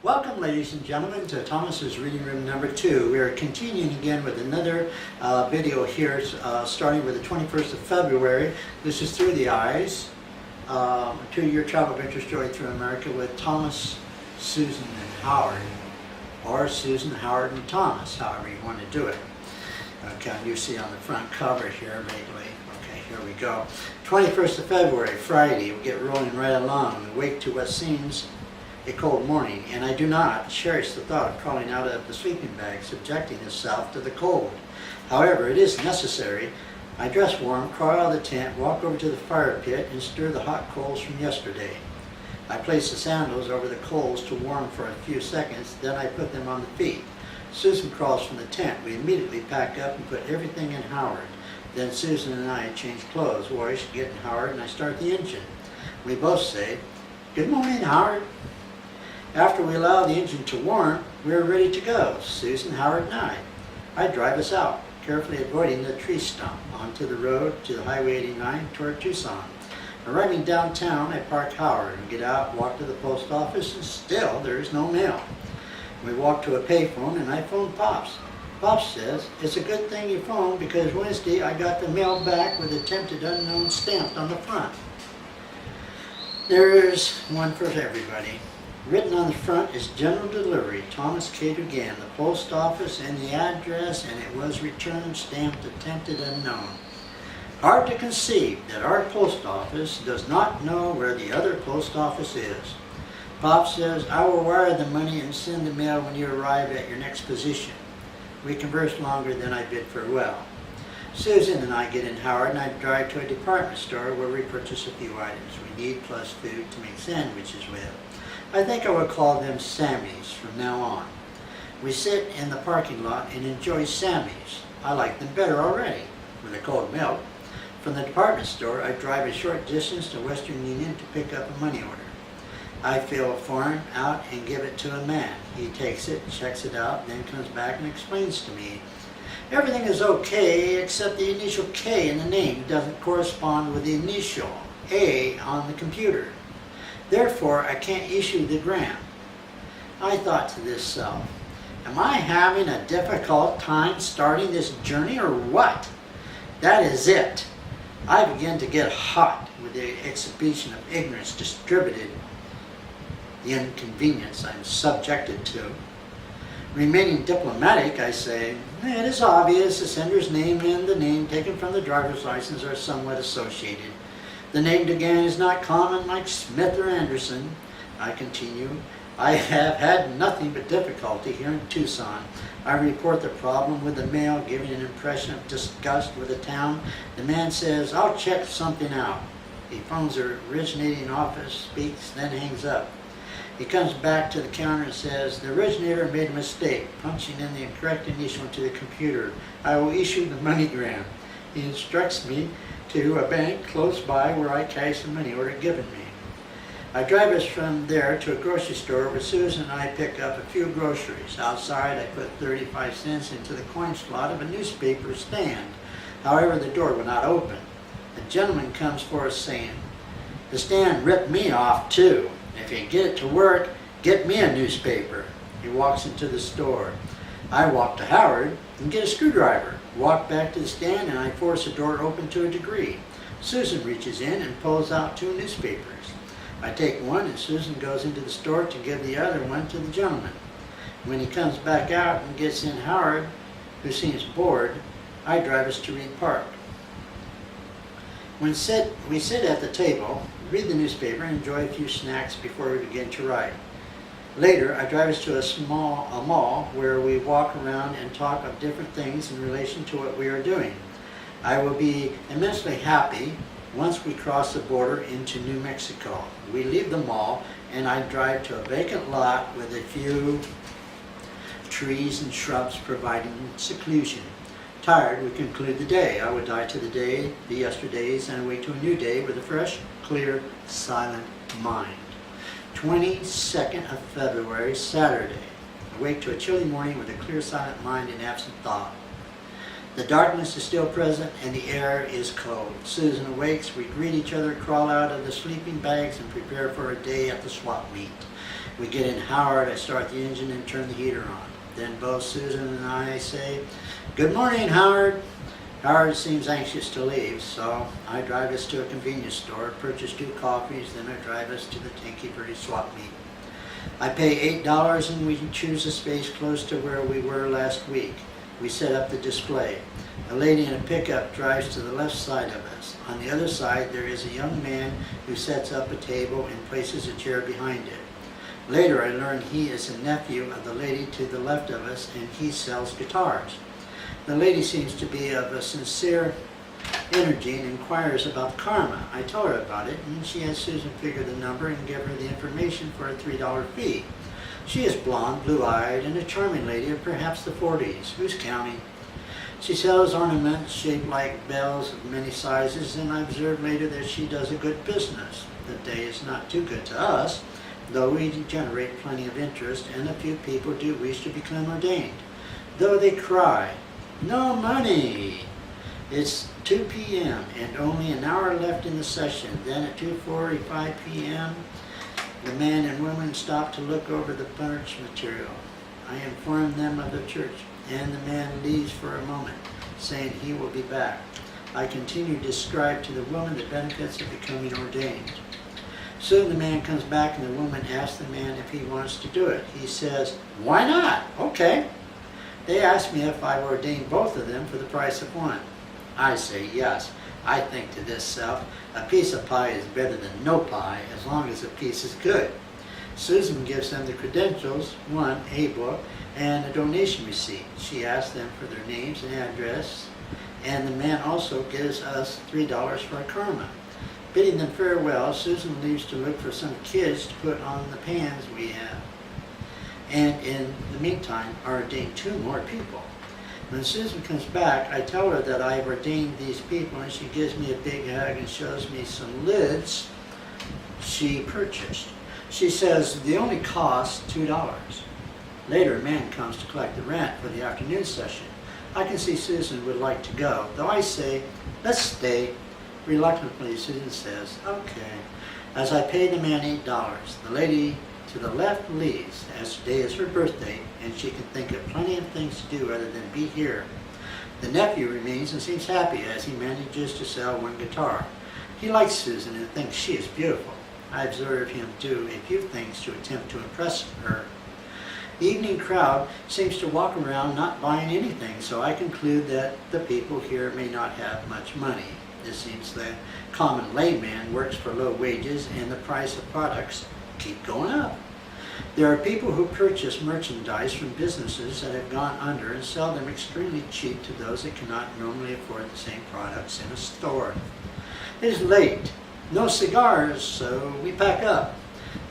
Welcome, ladies and gentlemen, to Thomas's Reading Room number 2. We are continuing again with another video here, starting with the 21st of February. This is Through the Eyes, a 2-year travel adventure story through America with Thomas, Susan, and Howard, or Susan, Howard, and Thomas, however you want to do it. Okay, you see on the front cover here, vaguely. Okay, here we go. 21st of February, Friday. We get rolling right along. We wake to what seems a cold morning, and I do not cherish the thought of crawling out of the sleeping bag, subjecting myself to the cold. However, it is necessary. I dress warm, crawl out of the tent, walk over to the fire pit, and stir the hot coals from yesterday. I place the sandals over the coals to warm for a few seconds, then I put them on the feet. Susan crawls from the tent. We immediately pack up and put everything in Howard. Then Susan and I change clothes, wash, get in Howard, and I start the engine. We both say, "Good morning, Howard." After we allow the engine to warm, we are ready to go, Susan, Howard, and I. I drive us out, carefully avoiding the tree stump, onto the road to the Highway 89 toward Tucson. Arriving downtown, I park Howard and get out, walk to the post office, and still there is no mail. We walk to a payphone and I phone Pops. Pops says, "It's a good thing you phoned because Wednesday I got the mail back with attempted unknown stamped on the front." There's one for everybody. Written on the front is General Delivery, Thomas K. Dugan, the post office and the address, and it was returned stamped attempted unknown. Hard to conceive that our post office does not know where the other post office is. Pop says, "I will wire the money and send the mail when you arrive at your next position." We converse longer than I bid farewell. Susan and I get in Howard and I drive to a department store where we purchase a few items we need plus food to make sandwiches with. I think I will call them Sammy's from now on. We sit in the parking lot and enjoy Sammy's. I like them better already, with a cold milk. From the department store, I drive a short distance to Western Union to pick up a money order. I fill a form out and give it to a man. He takes it, checks it out, then comes back and explains to me. Everything is okay except the initial K in the name doesn't correspond with the initial A on the computer. Therefore, I can't issue the grant. I thought to this self, am I having a difficult time starting this journey or what? That is it. I begin to get hot with the exhibition of ignorance distributed, the inconvenience I'm subjected to. Remaining diplomatic, I say, it is obvious the sender's name and the name taken from the driver's license are somewhat associated. The name Dugan is not common like Smith or Anderson. I continue, I have had nothing but difficulty here in Tucson. I report the problem with the mail, giving an impression of disgust with the town. The man says, "I'll check something out." He phones the originating office, speaks, then hangs up. He comes back to the counter and says, "The originator made a mistake, punching in the incorrect initial into the computer. I will issue the money grant." He instructs me to a bank close by where I cash the money order given me. I drive us from there to a grocery store where Susan and I pick up a few groceries. Outside, I put 35 cents into the coin slot of a newspaper stand. However, the door will not open. A gentleman comes for us saying, "The stand ripped me off too. If you get it to work, get me a newspaper." He walks into the store. I walk to Howard and get a screwdriver, walk back to the stand, and I force the door open to a degree. Susan reaches in and pulls out 2 newspapers. I take one and Susan goes into the store to give the other one to the gentleman. When he comes back out and gets in Howard, who seems bored, I drive us to Reed Park. We sit at the table, read the newspaper, and enjoy a few snacks before we begin to ride. Later, I drive us to a mall where we walk around and talk of different things in relation to what we are doing. I will be immensely happy once we cross the border into New Mexico. We leave the mall and I drive to a vacant lot with a few trees and shrubs providing seclusion. Tired, we conclude the day. I would die to the yesterdays, and awake to a new day with a fresh, clear, silent mind. 22nd of February, Saturday. Awake to a chilly morning with a clear, silent mind and absent thought. The darkness is still present and the air is cold. Susan awakes, we greet each other, crawl out of the sleeping bags, and prepare for a day at the swap meet. We get in Howard, I start the engine and turn the heater on. Then both Susan and I say, "Good morning, Howard." Howard seems anxious to leave, so I drive us to a convenience store, purchase 2 coffees, then I drive us to the Tinky swap meet. I pay $8 and we choose a space close to where we were last week. We set up the display. A lady in a pickup drives to the left side of us. On the other side, there is a young man who sets up a table and places a chair behind it. Later, I learn he is a nephew of the lady to the left of us, and he sells guitars. The lady seems to be of a sincere energy and inquires about karma. I tell her about it, and she has Susan figure the number and give her the information for a $3 fee. She is blonde, blue-eyed, and a charming lady of perhaps the 40s. Who's counting? She sells ornaments shaped like bells of many sizes, and I observe later that she does a good business. The day is not too good to us, though we generate plenty of interest, and a few people do wish to become ordained. Though they cry, "No money!" It's 2 p.m. and only an hour left in the session. Then at 2:45 p.m., the man and woman stop to look over the merch material. I inform them of the church, and the man leaves for a moment, saying he will be back. I continue to describe to the woman the benefits of becoming ordained. Soon the man comes back and the woman asks the man if he wants to do it. He says, "Why not? Okay." They ask me if I will ordain both of them for the price of one. I say yes. I think to this self, a piece of pie is better than no pie as long as the piece is good. Susan gives them the credentials, one, a book, and a donation receipt. She asks them for their names and address, and the man also gives us $3 for a karma. Bidding them farewell, Susan leaves to look for some kids to put on the pans we have. And in the meantime, I ordained 2 more people. When Susan comes back, I tell her that I have ordained these people, and she gives me a big hug and shows me some lids she purchased. She says they only cost $2. Later, a man comes to collect the rent for the afternoon session. I can see Susan would like to go, though I say, "Let's stay." Reluctantly, Susan says, "Okay." As I pay the man $8, the lady to the left leaves, as today is her birthday, and she can think of plenty of things to do other than be here. The nephew remains and seems happy as he manages to sell 1 guitar. He likes Susan and thinks she is beautiful. I observe him do a few things to attempt to impress her. The evening crowd seems to walk around not buying anything, so I conclude that the people here may not have much money. It seems the common layman works for low wages and the price of products keep going up. There are people who purchase merchandise from businesses that have gone under and sell them extremely cheap to those that cannot normally afford the same products in a store. It is late. No cigars, so we pack up.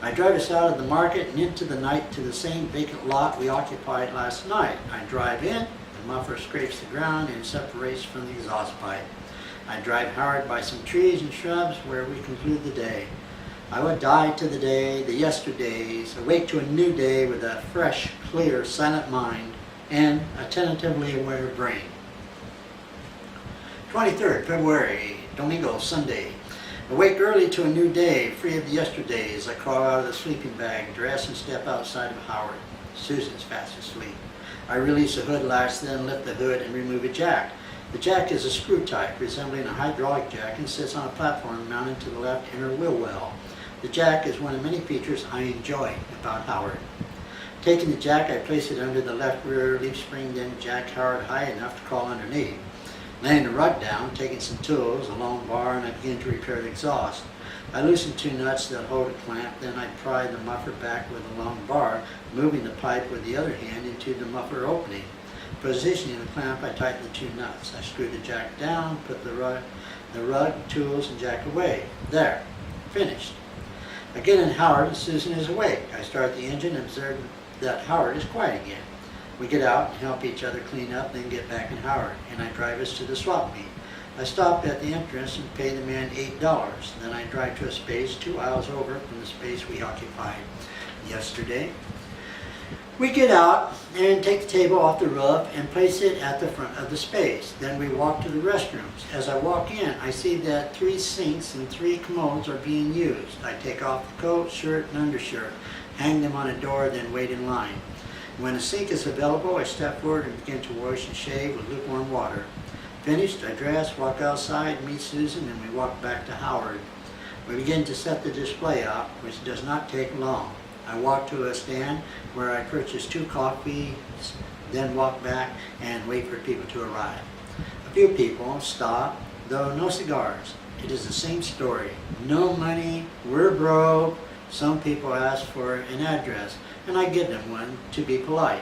I drive us out of the market and into the night to the same vacant lot we occupied last night. I drive in, the muffler scrapes the ground and separates from the exhaust pipe. I drive Howard by some trees and shrubs where we conclude the day. I would die to the day, the yesterdays, awake to a new day with a fresh, clear, silent mind and a tentatively aware brain. 23rd February, Domingo, Sunday. Awake early to a new day, free of the yesterdays. I crawl out of the sleeping bag, dress, and step outside of Howard. Susan's fast asleep. I release the hood latch, then lift the hood and remove a jack. The jack is a screw type, resembling a hydraulic jack, and sits on a platform mounted to the left inner wheel well. The jack is one of many features I enjoy about Howard. Taking the jack, I place it under the left rear leaf spring, then jack Howard high enough to crawl underneath. Laying the rug down, taking some tools, a long bar, and I begin to repair the exhaust. I loosen 2 nuts that hold a clamp, then I pry the muffler back with a long bar, moving the pipe with the other hand into the muffler opening. Positioning the clamp, I tighten the 2 nuts. I screw the jack down, put the rug, tools, and jack away. There, finished. I get in Howard and Susan is awake. I start the engine and observe that Howard is quiet again. We get out and help each other clean up, then get back in Howard, and I drive us to the swap meet. I stop at the entrance and pay the man $8. Then I drive to a space 2 aisles over from the space we occupied yesterday. We get out and take the table off the roof and place it at the front of the space. Then we walk to the restrooms. As I walk in, I see that 3 sinks and 3 commodes are being used. I take off the coat, shirt, and undershirt, hang them on a door, then wait in line. When a sink is available, I step forward and begin to wash and shave with lukewarm water. Finished, I dress, walk outside, meet Susan, and we walk back to Howard. We begin to set the display up, which does not take long. I walk to a stand where I purchase 2 coffees, then walk back and wait for people to arrive. A few people stop, though no cigars. It is the same story. No money, we're broke. Some people ask for an address, and I give them one to be polite,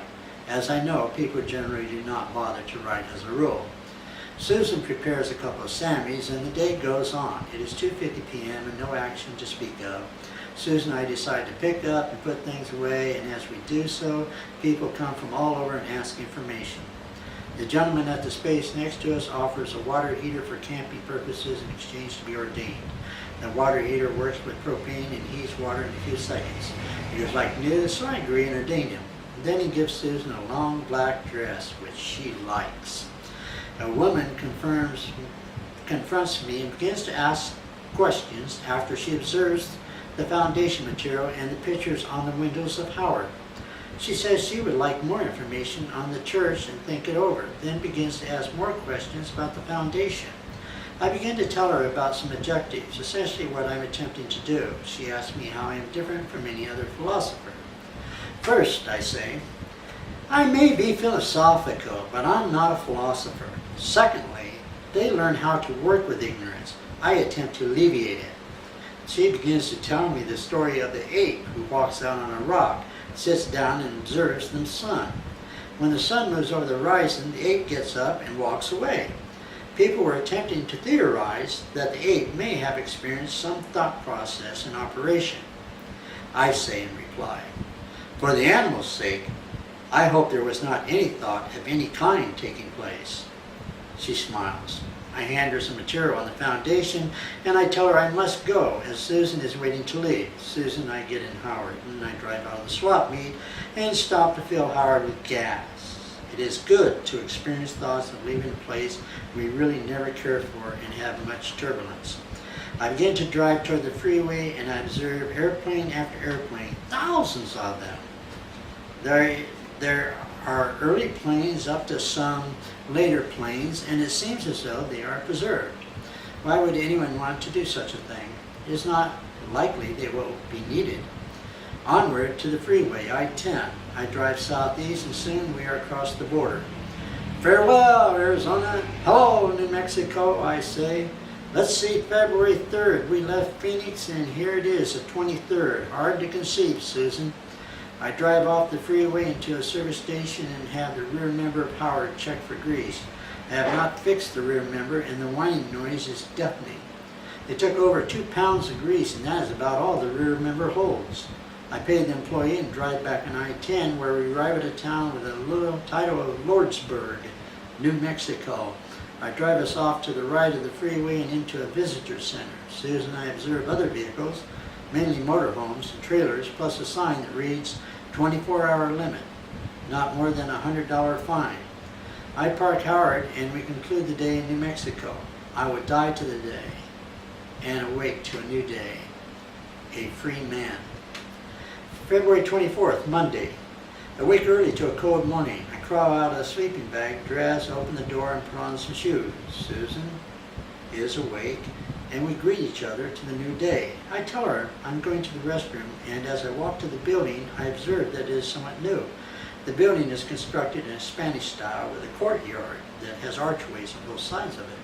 as I know people generally do not bother to write as a rule. Susan prepares a couple of Sammys, and the day goes on. It is 2:50 p.m. and no action to speak of. Susan and I decide to pick up and put things away, and as we do so, people come from all over and ask information. The gentleman at the space next to us offers a water heater for camping purposes in exchange to be ordained. The water heater works with propane and heats water in a few seconds. He was like new, so I agree and ordained him. Then he gives Susan a long black dress, which she likes. A woman confronts me and begins to ask questions after she observes the foundation material and the pictures on the windows of Howard. She says she would like more information on the church and think it over, then begins to ask more questions about the foundation. I begin to tell her about some objectives, essentially what I'm attempting to do. She asks me how I am different from any other philosopher. First, I say, I may be philosophical, but I'm not a philosopher. Secondly, they learn how to work with ignorance. I attempt to alleviate it. She begins to tell me the story of the ape who walks out on a rock, sits down and observes the sun. When the sun moves over the horizon, the ape gets up and walks away. People were attempting to theorize that the ape may have experienced some thought process in operation. I say in reply, for the animal's sake, I hope there was not any thought of any kind taking place. She smiles. I hand her some material on the foundation, and I tell her I must go, as Susan is waiting to leave. Susan and I get in Howard, and I drive out of the swap meet and stop to fill Howard with gas. It is good to experience thoughts of leaving a place we really never care for and have much turbulence. I begin to drive toward the freeway, and I observe airplane after airplane, thousands of them. There are early planes up to some later planes, and it seems as though they are preserved. Why would anyone want to do such a thing? It is not likely they will be needed. Onward to the freeway, I-10. I drive southeast, and soon we are across the border. Farewell, Arizona. Hello, New Mexico, I say. Let's see, February 3rd, we left Phoenix, and here it is, the 23rd. Hard to conceive, Susan. I drive off the freeway into a service station and have the rear member of Howard check for grease. I have not fixed the rear member, and the whining noise is deafening. They took over 2 pounds of grease, and that is about all the rear member holds. I pay the employee and drive back on I-10, where we arrive at a town with a little title of Lordsburg, New Mexico. I drive us off to the right of the freeway and into a visitor center. Susan and I observe other vehicles, mainly motorhomes and trailers, plus a sign that reads 24-hour limit, not more than $100 fine. I park Howard, and we conclude the day in New Mexico. I would die to the day and awake to a new day, a free man. February 24th, Monday. I wake early to a cold morning. I crawl out of a sleeping bag, dress, open the door, and put on some shoes. Susan is awake, and we greet each other to the new day. I tell her I'm going to the restroom, and as I walk to the building, I observe that it is somewhat new. The building is constructed in a Spanish style with a courtyard that has archways on both sides of it.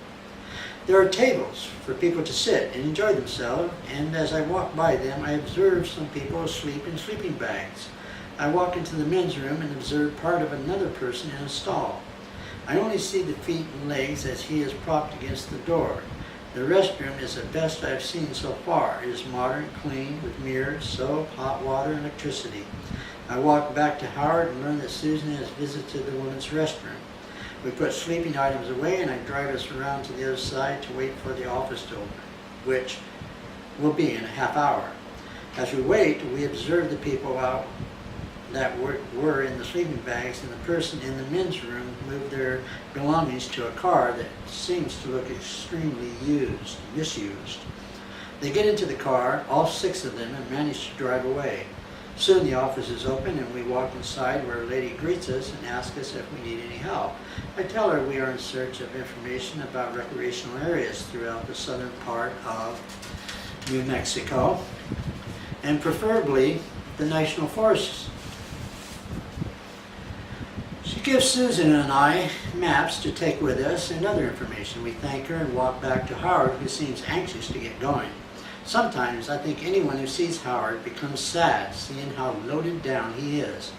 There are tables for people to sit and enjoy themselves, and as I walk by them, I observe some people asleep in sleeping bags. I walk into the men's room and observe part of another person in a stall. I only see the feet and legs as he is propped against the door. The restroom is the best I've seen so far. It is modern, clean, with mirrors, soap, hot water, and electricity. I walk back to Howard and learn that Susan has visited the women's restroom. We put sleeping items away, and I drive us around to the other side to wait for the office to open, which will be in a half hour. As we wait, we observe the people out that were in the sleeping bags, and the person in the men's room moved their belongings to a car that seems to look extremely misused. They get into the car, all 6 of them, and manage to drive away. Soon the office is open and we walk inside where a lady greets us and asks us if we need any help. I tell her we are in search of information about recreational areas throughout the southern part of New Mexico, and preferably the national forests. She gives Susan and I maps to take with us and other information. We thank her and walk back to Howard, who seems anxious to get going. Sometimes I think anyone who sees Howard becomes sad, seeing how loaded down he is.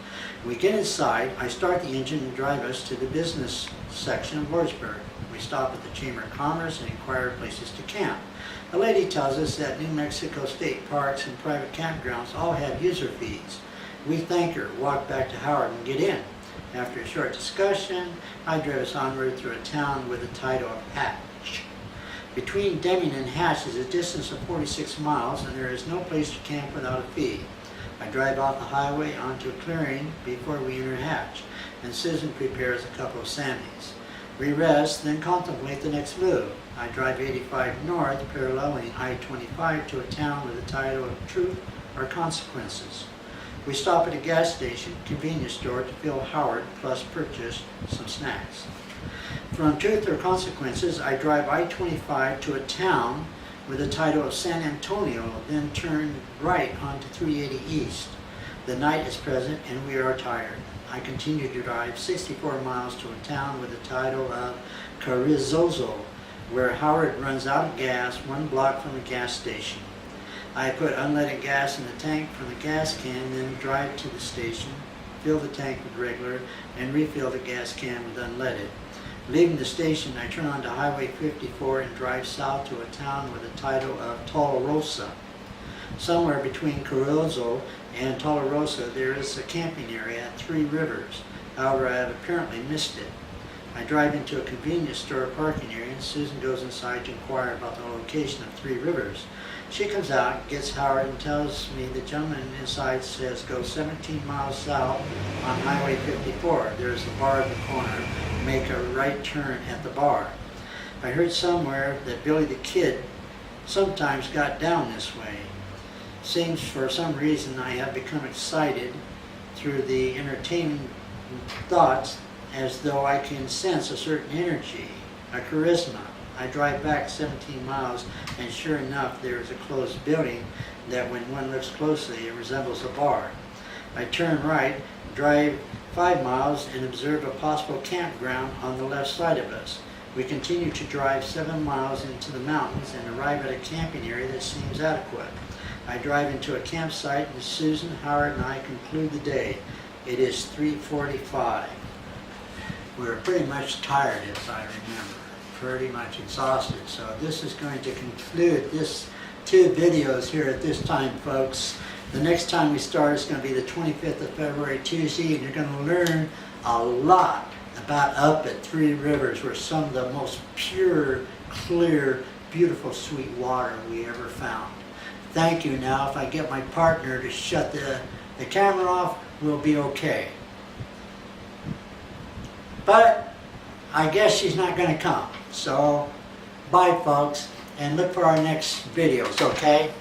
We get inside, I start the engine and drive us to the business section of Lordsburg. We stop at the Chamber of Commerce and inquire places to camp. A lady tells us that New Mexico state parks and private campgrounds all have user fees. We thank her, walk back to Howard and get in. After a short discussion, I drive us onward through a town with the title of Hatch. Between Deming and Hatch is a distance of 46 miles, and there is no place to camp without a fee. I drive off the highway onto a clearing before we enter Hatch, and Susan prepares a couple of Sammies. We rest, then contemplate the next move. I drive 85 north, paralleling I-25 to a town with the title of Truth or Consequences. We stop at a gas station, convenience store to fill Howard, plus purchase some snacks. From Truth or Consequences, I drive I-25 to a town with the title of San Antonio, then turn right onto 380 East. The night is present and we are tired. I continue to drive 64 miles to a town with the title of Carrizozo, where Howard runs out of gas 1 block from the gas station. I put unleaded gas in the tank from the gas can, then drive to the station, fill the tank with regular, and refill the gas can with unleaded. Leaving the station, I turn onto Highway 54 and drive south to a town with the title of Tularosa. Somewhere between Carrizo and Tularosa, there is a camping area at 3 Rivers. However, I have apparently missed it. I drive into a convenience store parking area, and Susan goes inside to inquire about the location of 3 Rivers. She comes out, gets Howard, and tells me the gentleman inside says go 17 miles south on Highway 54. There is a bar at the corner. Make a right turn at the bar. I heard somewhere that Billy the Kid sometimes got down this way. Seems for some reason I have become excited through the entertaining thoughts, as though I can sense a certain energy, a charisma. I drive back 17 miles, and sure enough, there is a closed building that when one looks closely, it resembles a bar. I turn right, drive 5 miles, and observe a possible campground on the left side of us. We continue to drive 7 miles into the mountains and arrive at a camping area that seems adequate. I drive into a campsite, and Susan, Howard, and I conclude the day. It is 3:45. We're pretty much tired, as I remember. Pretty much exhausted. So this is going to conclude this 2 videos here at this time, folks. The next time we start is going to be the 25th of February, Tuesday, and you're going to learn a lot about up at 3 Rivers, where some of the most pure, clear, beautiful, sweet water we ever found. Thank you. Now, if I get my partner to shut the camera off, we'll be okay. But I guess she's not going to come. So, bye folks, and look for our next videos, okay?